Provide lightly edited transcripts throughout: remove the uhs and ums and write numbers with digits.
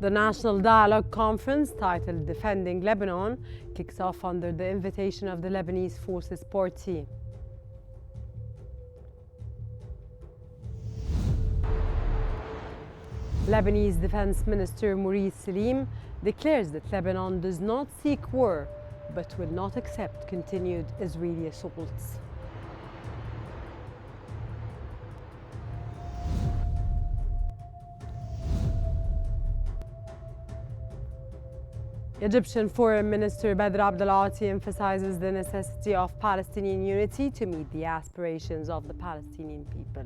The National Dialogue Conference, titled Defending Lebanon, kicks off under the invitation of the Lebanese Forces Party. Lebanese Defense Minister Maurice Salim declares that Lebanon does not seek war, but will not accept continued Israeli assaults. Egyptian Foreign Minister Badr Abdelati emphasizes the necessity of Palestinian unity to meet the aspirations of the Palestinian people.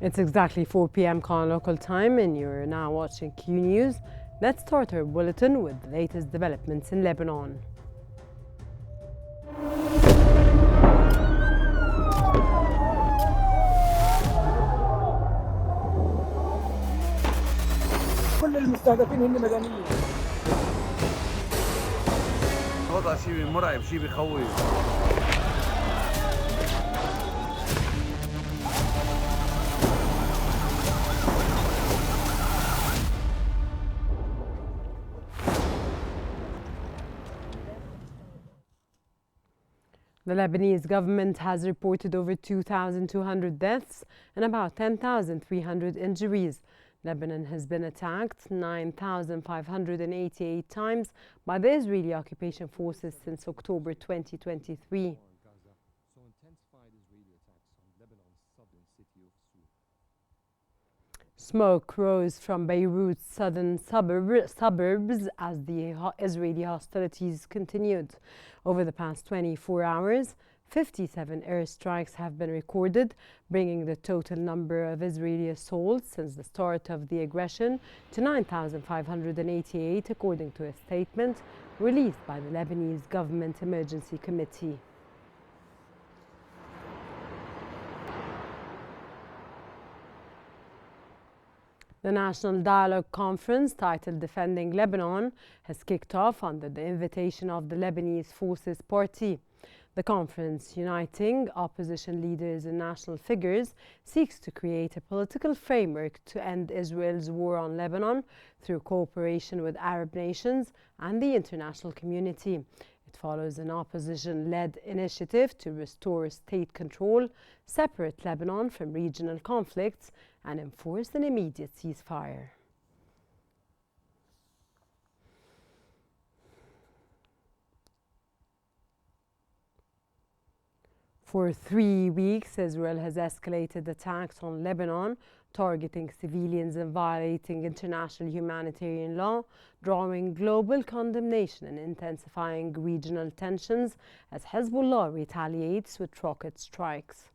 It's exactly 4 p.m. local time, and you're now watching Qnews. Let's start our bulletin with the latest developments in Lebanon. كل المستهدفين هن مدنيين. وضع شيء مرعب، شيء بخوف. The Lebanese government has reported over 2,200 deaths and about 10,300 injuries. Lebanon has been attacked 9,588 times by the Israeli occupation forces since October 2023. Smoke rose from Beirut's southern suburbs as the Israeli hostilities continued. Over the past 24 hours, 57 airstrikes have been recorded, bringing the total number of Israeli assaults since the start of the aggression to 9,588, according to a statement released by the Lebanese Government Emergency Committee. The National Dialogue Conference, titled Defending Lebanon, has kicked off under the invitation of the Lebanese Forces Party. The conference, uniting opposition leaders and national figures, seeks to create a political framework to end Israel's war on Lebanon through cooperation with Arab nations and the international community. It follows an opposition-led initiative to restore state control, separate Lebanon from regional conflicts, and enforce an immediate ceasefire. For 3 weeks, Israel has escalated attacks on Lebanon, targeting civilians and violating international humanitarian law, drawing global condemnation and intensifying regional tensions as Hezbollah retaliates with rocket strikes.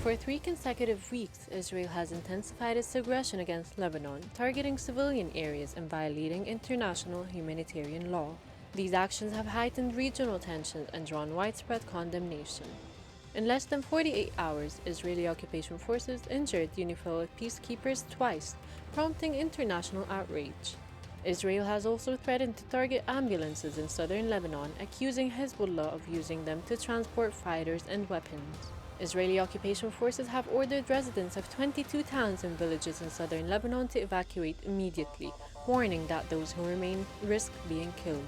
For 3 consecutive weeks, Israel has intensified its aggression against Lebanon, targeting civilian areas and violating international humanitarian law. These actions have heightened regional tensions and drawn widespread condemnation. In less than 48 hours, Israeli occupation forces injured UNIFIL peacekeepers twice, prompting international outrage. Israel has also threatened to target ambulances in southern Lebanon, accusing Hezbollah of using them to transport fighters and weapons. Israeli occupation forces have ordered residents of 22 towns and villages in southern Lebanon to evacuate immediately, warning that those who remain risk being killed.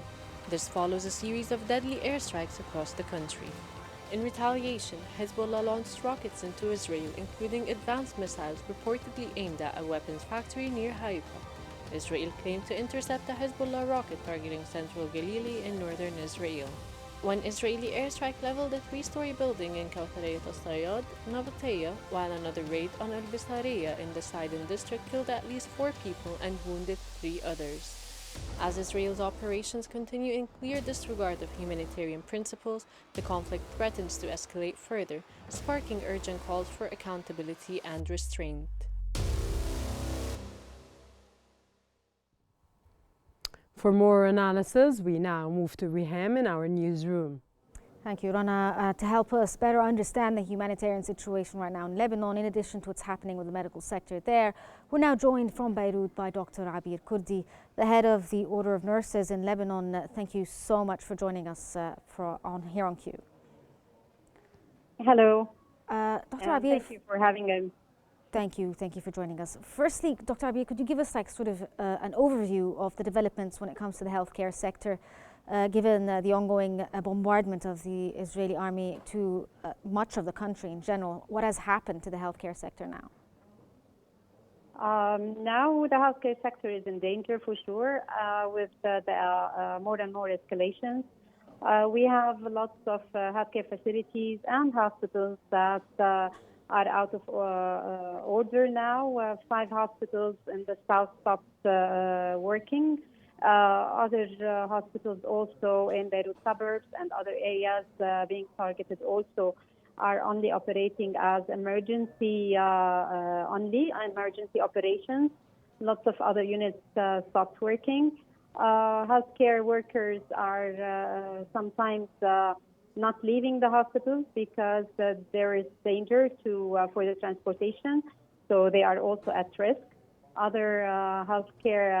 This follows a series of deadly airstrikes across the country. In retaliation, Hezbollah launched rockets into Israel, including advanced missiles reportedly aimed at a weapons factory near Haifa. Israel claimed to intercept a Hezbollah rocket targeting central Galilee in northern Israel. One Israeli airstrike leveled a 3-story building in Kawthariyat al-Sayyad, Nabateya, while another raid on al-Bisariya in the Sidon district killed at least 4 people and wounded 3 others. As Israel's operations continue in clear disregard of humanitarian principles, the conflict threatens to escalate further, sparking urgent calls for accountability and restraint. For more analysis, we now move to Rihem in our newsroom. Thank you, Rana. To help us better understand the humanitarian situation right now in Lebanon, in addition to what's happening with the medical sector there, we're now joined from Beirut by Dr. Abir Kurdi, the head of the Order of Nurses in Lebanon. Thank you so much for joining us here on Q. Hello. Dr. Abir, thank you for having us. Thank you for joining us. Firstly, Dr. Abir, could you give us an overview of the developments when it comes to the healthcare sector, given the ongoing bombardment of the Israeli army to much of the country in general? What has happened to the healthcare sector now? Now the healthcare sector is in danger for sure, with the more and more escalations. We have lots of healthcare facilities and hospitals that are out of order now. 5 hospitals in the south stopped working. Other hospitals also in Beirut suburbs and other areas being targeted also are only operating as emergency operations. Lots of other units stopped working. Healthcare workers are sometimes not leaving the hospitals because there is danger for the transportation, so they are also at risk. Other healthcare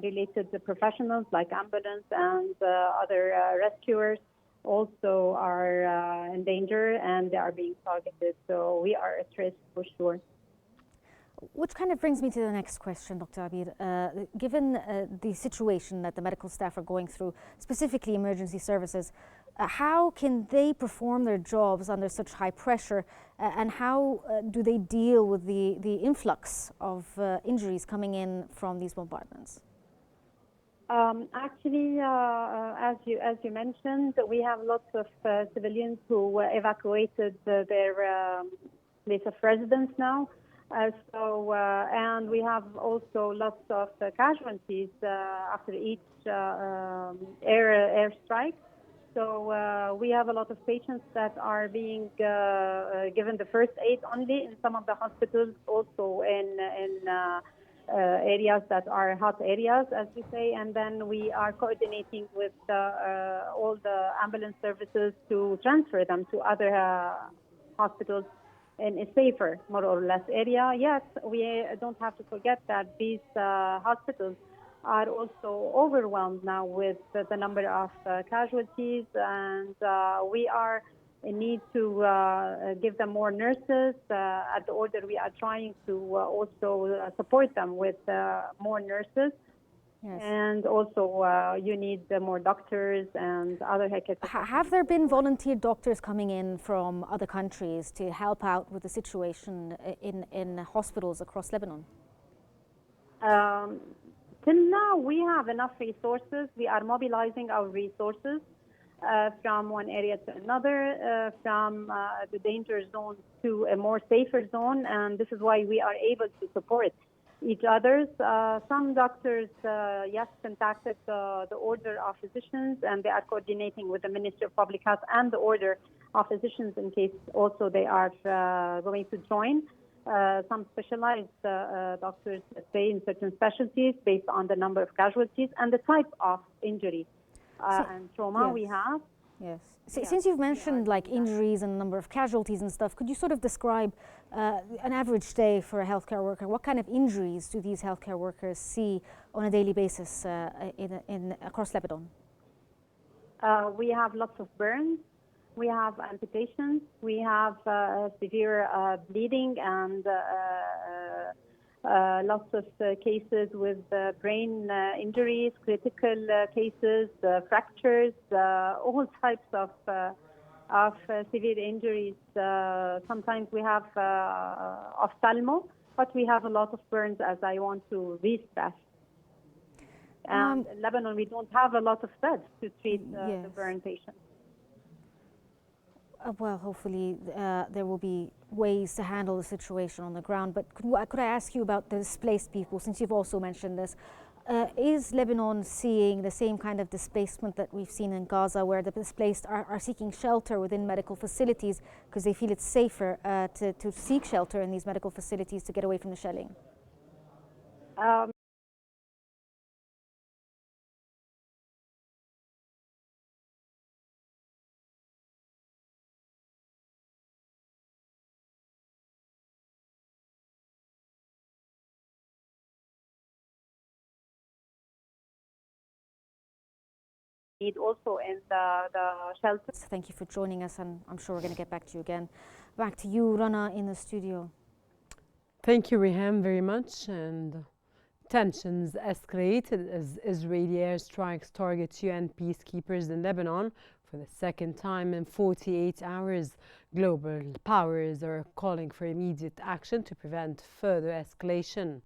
related professionals like ambulance and other rescuers also are in danger and they are being targeted, so we are at risk for sure. Which kind of brings me to the next question, Dr. Abir. Given the situation that the medical staff are going through, specifically emergency services, how can they perform their jobs under such high pressure, and how do they deal with the influx of injuries coming in from these bombardments? Actually, as you mentioned, we have lots of civilians who evacuated their place of residence now. And we have also lots of casualties after each air strike. So we have a lot of patients that are being given the first aid only in some of the hospitals, also in areas that are hot areas, as we say. And then we are coordinating with all the ambulance services to transfer them to other hospitals in a safer, more or less, area. Yes, we don't have to forget that these hospitals are also overwhelmed now with the number of casualties, and we are in need to give them more nurses. At the Order, we are trying to also support them with more nurses. Yes. And also you need more doctors and other healthcare. Have there been volunteer doctors coming in from other countries to help out with the situation in hospitals across Lebanon? Till now, we have enough resources. We are mobilizing our resources from one area to another, from the danger zone to a more safer zone, and this is why we are able to support each other. Some doctors, yes, contacted the Order of Physicians, and they are coordinating with the Ministry of Public Health and the Order of Physicians in case also they are going to join. Some specialized doctors stay in certain specialties based on the number of casualties and the type of injury and trauma we have. Yes. Since you've mentioned like injuries and number of casualties and stuff, could you sort of describe an average day for a healthcare worker? What kind of injuries do these healthcare workers see on a daily basis across Lebanon? We have lots of burns. We have amputations. We have severe bleeding and lots of cases with brain injuries, critical cases, fractures, all types of severe injuries. Sometimes we have ophthalmo, but we have a lot of burns, as I want to re-stress. And in Lebanon, we don't have a lot of beds to treat the burn patients. Well, hopefully there will be ways to handle the situation on the ground. But could I ask you about the displaced people, since you've also mentioned this? Is Lebanon seeing the same kind of displacement that we've seen in Gaza, where the displaced are seeking shelter within medical facilities because they feel it's safer to seek shelter in these medical facilities to get away from the shelling? need also in the shelters. Thank you for joining us, and I'm sure we're going to get back to you again. Back to you, Rana, in the studio. Thank you, Riham, very much. And tensions escalated as Israeli airstrikes target UN peacekeepers in Lebanon for the second time in 48 hours. Global powers are calling for immediate action to prevent further escalation.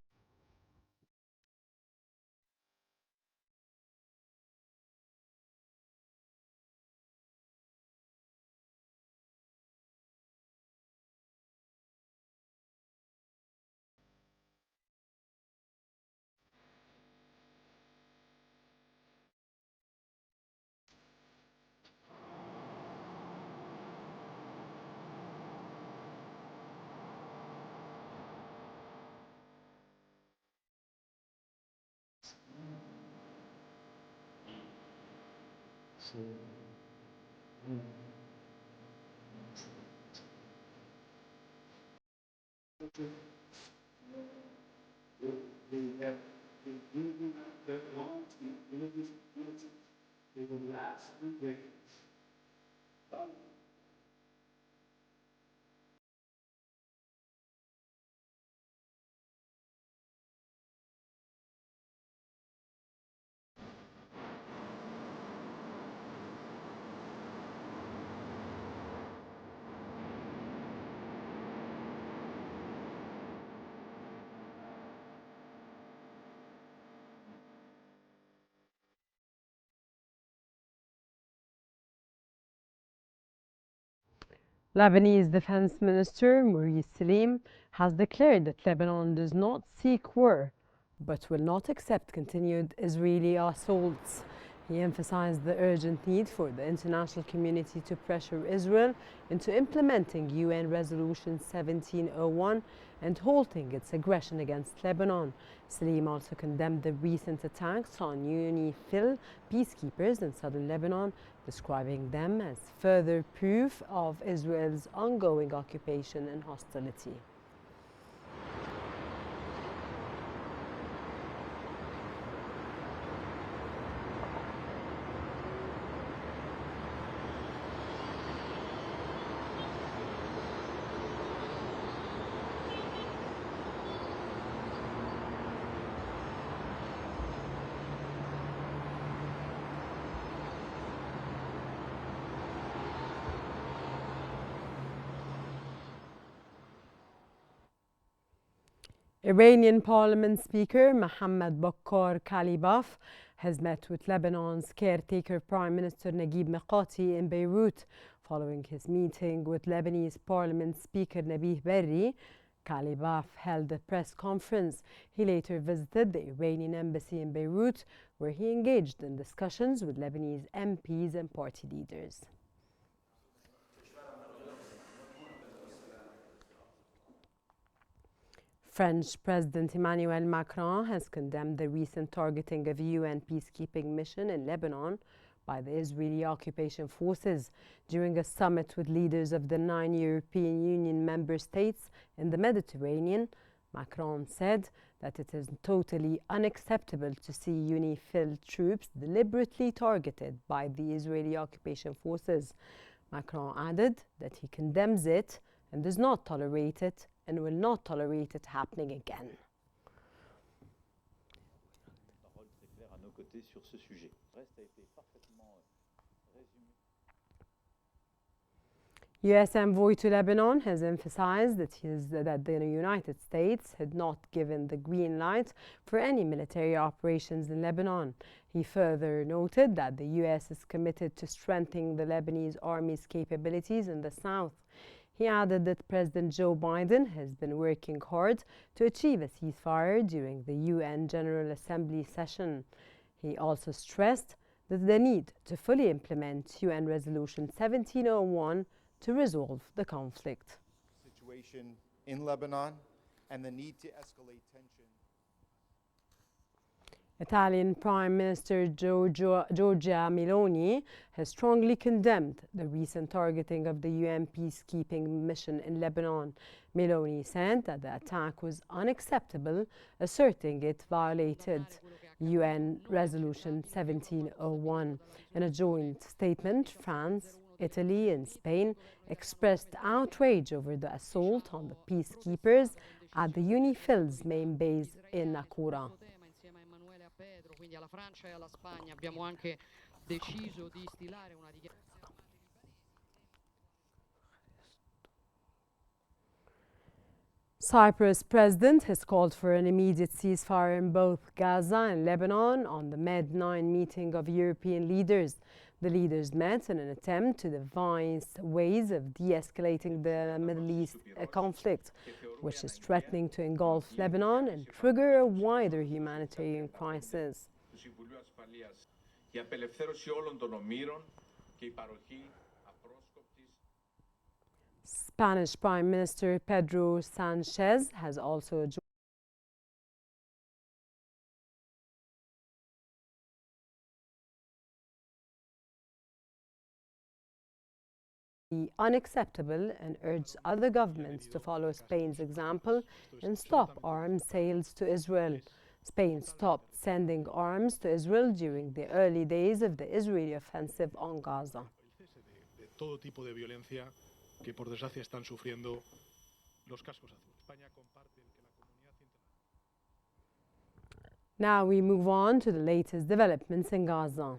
Lebanese Defense Minister Maurice Salim has declared that Lebanon does not seek war, but will not accept continued Israeli assaults. He emphasized the urgent need for the international community to pressure Israel into implementing UN Resolution 1701 and halting its aggression against Lebanon. Salim also condemned the recent attacks on UNIFIL peacekeepers in southern Lebanon, describing them as further proof of Israel's ongoing occupation and hostility. Iranian Parliament Speaker Mohammad Baghar Kalibaf has met with Lebanon's caretaker Prime Minister Naguib Mikati in Beirut. Following his meeting with Lebanese Parliament Speaker Nabih Berri, Kalibaf held a press conference. He later visited the Iranian embassy in Beirut, where he engaged in discussions with Lebanese MPs and party leaders. French President Emmanuel Macron has condemned the recent targeting of a UN peacekeeping mission in Lebanon by the Israeli occupation forces. During a summit with leaders of the 9 European Union member states in the Mediterranean, Macron said that it is totally unacceptable to see UNIFIL troops deliberately targeted by the Israeli occupation forces. Macron added that he condemns it and does not tolerate it and will not tolerate it happening again. U.S. envoy to Lebanon has emphasized that the United States had not given the green light for any military operations in Lebanon. He further noted that the U.S. is committed to strengthening the Lebanese army's capabilities in the south. He added that President Joe Biden has been working hard to achieve a ceasefire during the UN General Assembly session. He also stressed that the need to fully implement UN Resolution 1701 to resolve the conflict. Situation in Lebanon and the need to escalate tension. Italian Prime Minister Giorgia Meloni has strongly condemned the recent targeting of the UN peacekeeping mission in Lebanon. Meloni said that the attack was unacceptable, asserting it violated UN Resolution 1701. In a joint statement, France, Italy and Spain expressed outrage over the assault on the peacekeepers at the UNIFIL's main base in Naqoura. Cyprus president has called for an immediate ceasefire in both Gaza and Lebanon on the Med-9 meeting of European leaders. The leaders met in an attempt to devise ways of de-escalating the Middle East conflict, which is threatening to engulf Lebanon and trigger a wider humanitarian crisis. Spanish Prime Minister Pedro Sanchez has also joined unacceptable and urged other governments to follow Spain's example and stop arms sales to Israel. Spain stopped sending arms to Israel during the early days of the Israeli offensive on Gaza. Que por desgracia están sufriendo los cascos azules. Now we move on to the latest developments in Gaza.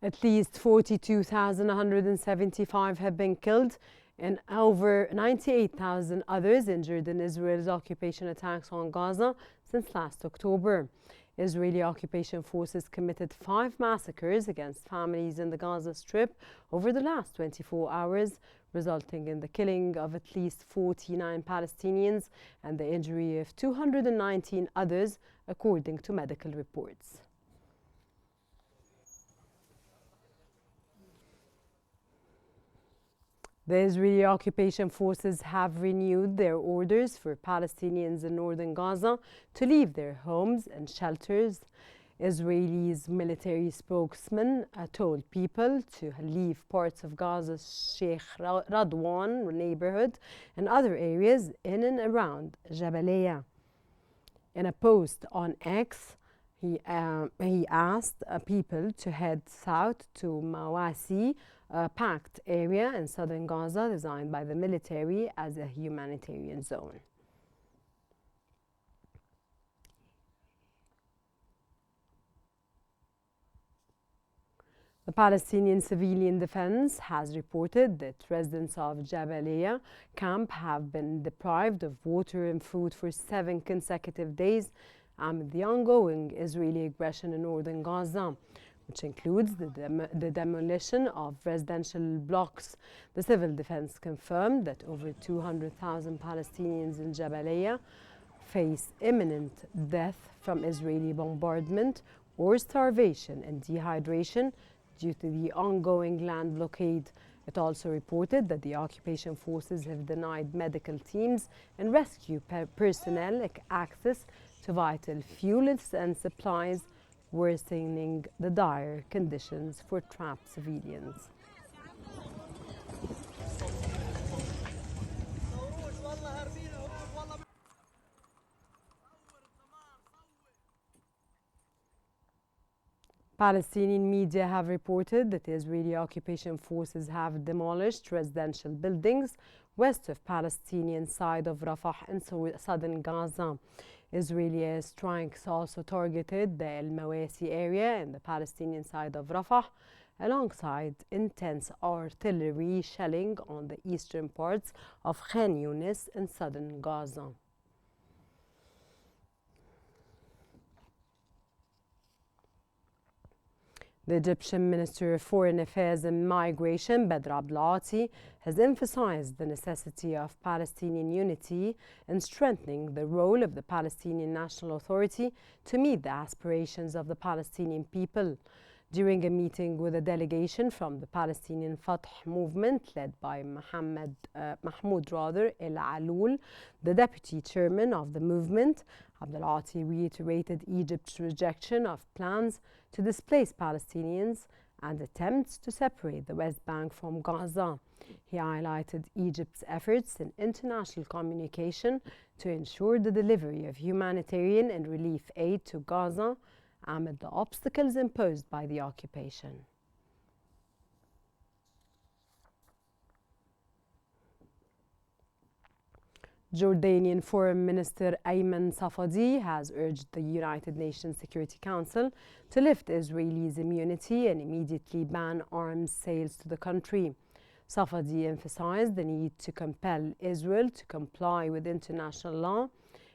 At least 42,175 have been killed and over 98,000 others injured in Israel's occupation attacks on Gaza since last October. Israeli occupation forces committed 5 massacres against families in the Gaza Strip over the last 24 hours, resulting in the killing of at least 49 Palestinians and the injury of 219 others, according to medical reports. The Israeli occupation forces have renewed their orders for Palestinians in northern Gaza to leave their homes and shelters. Israel's military spokesman told people to leave parts of Gaza's Sheikh Radwan neighborhood and other areas in and around Jabalia. In a post on X, he asked people to head south to Mawasi, a packed area in southern Gaza designed by the military as a humanitarian zone. The Palestinian Civilian Defense has reported that residents of Jabalia camp have been deprived of water and food for 7 consecutive days amid the ongoing Israeli aggression in northern Gaza, which includes the demolition of residential blocks. The civil defense confirmed that over 200,000 Palestinians in Jabalia face imminent death from Israeli bombardment or starvation and dehydration due to the ongoing land blockade. It also reported that the occupation forces have denied medical teams and rescue personnel access to vital fuels and supplies, worsening the dire conditions for trapped civilians. Palestinian media have reported that the Israeli occupation forces have demolished residential buildings west of Palestinian side of Rafah in southern Gaza. Israeli airstrikes also targeted the El Mawasi area in the Palestinian side of Rafah, alongside intense artillery shelling on the eastern parts of Khan Yunis in southern Gaza. The Egyptian Minister of Foreign Affairs and Migration, Badr Abdel-Ati, has emphasized the necessity of Palestinian unity and strengthening the role of the Palestinian National Authority to meet the aspirations of the Palestinian people. During a meeting with a delegation from the Palestinian Fatah movement led by Mahmoud El Aloul, the deputy chairman of the movement, Abdel-Ati reiterated Egypt's rejection of plans to displace Palestinians and attempts to separate the West Bank from Gaza. He highlighted Egypt's efforts in international communication to ensure the delivery of humanitarian and relief aid to Gaza amid the obstacles imposed by the occupation. Jordanian Foreign Minister Ayman Safadi has urged the United Nations Security Council to lift Israelis' immunity and immediately ban arms sales to the country. Safadi emphasized the need to compel Israel to comply with international law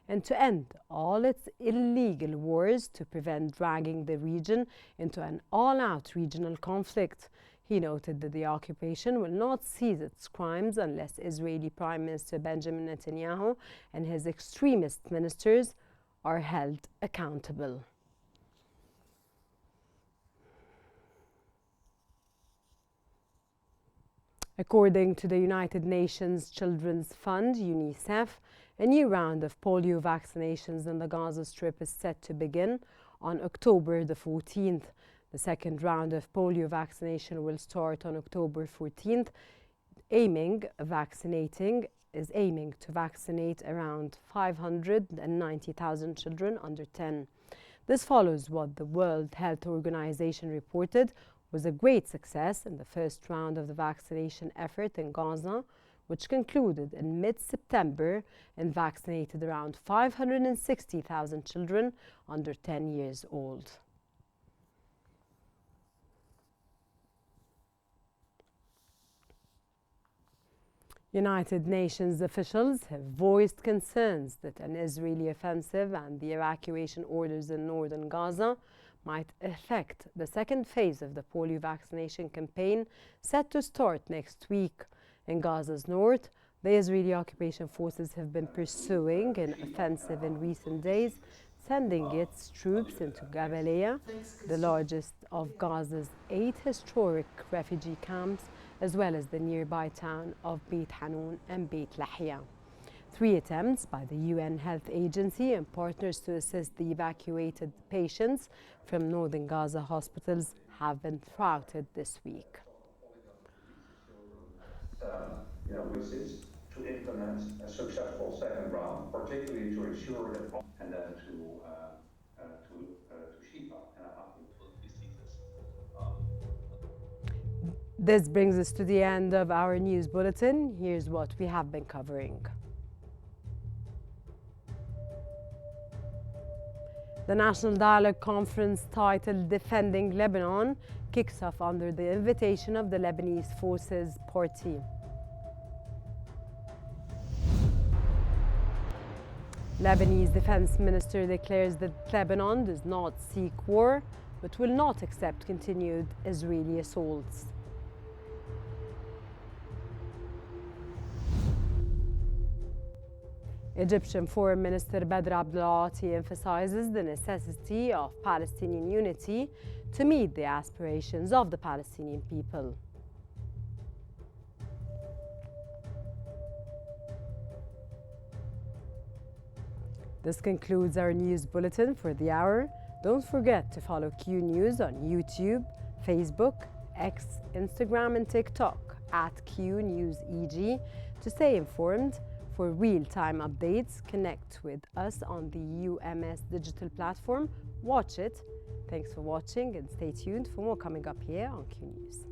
and to end all its illegal wars to prevent dragging the region into an all-out regional conflict. He noted that the occupation will not cease its crimes unless Israeli Prime Minister Benjamin Netanyahu and his extremist ministers are held accountable. According to the United Nations Children's Fund, UNICEF, a new round of polio vaccinations in the Gaza Strip is set to begin on October the 14th. The second round of polio vaccination will start on October 14th, aiming to vaccinate around 590,000 children under 10. This follows what the World Health Organization reported was a great success in the first round of the vaccination effort in Gaza, which concluded in mid-September and vaccinated around 560,000 children under 10 years old. United Nations officials have voiced concerns that an Israeli offensive and the evacuation orders in northern Gaza might affect the second phase of the polio vaccination campaign set to start next week. In Gaza's north, the Israeli occupation forces have been pursuing an offensive in recent days, sending its troops into Jabalia, the largest of Gaza's 8 historic refugee camps, as well as the nearby town of Beit Hanun and Beit Lahia. 3 attempts by the UN Health Agency and partners to assist the evacuated patients from northern Gaza hospitals have been thwarted this week. Which is to implement a successful second round, particularly to ensure that, and then to Shifa and diseases. This brings us to the end of our news bulletin. Here's what we have been covering. The National Dialogue Conference titled Defending Lebanon kicks off under the invitation of the Lebanese Forces Party. Lebanese Defense Minister declares that Lebanon does not seek war, but will not accept continued Israeli assaults. Egyptian Foreign Minister Badr Abdel-Ati emphasizes the necessity of Palestinian unity to meet the aspirations of the Palestinian people. This concludes our news bulletin for the hour. Don't forget to follow Q News on YouTube, Facebook, X, Instagram, and TikTok @QNewsEG to stay informed. For real-time updates, connect with us on the UMS digital platform. Watch it. Thanks for watching and stay tuned for more coming up here on Q News.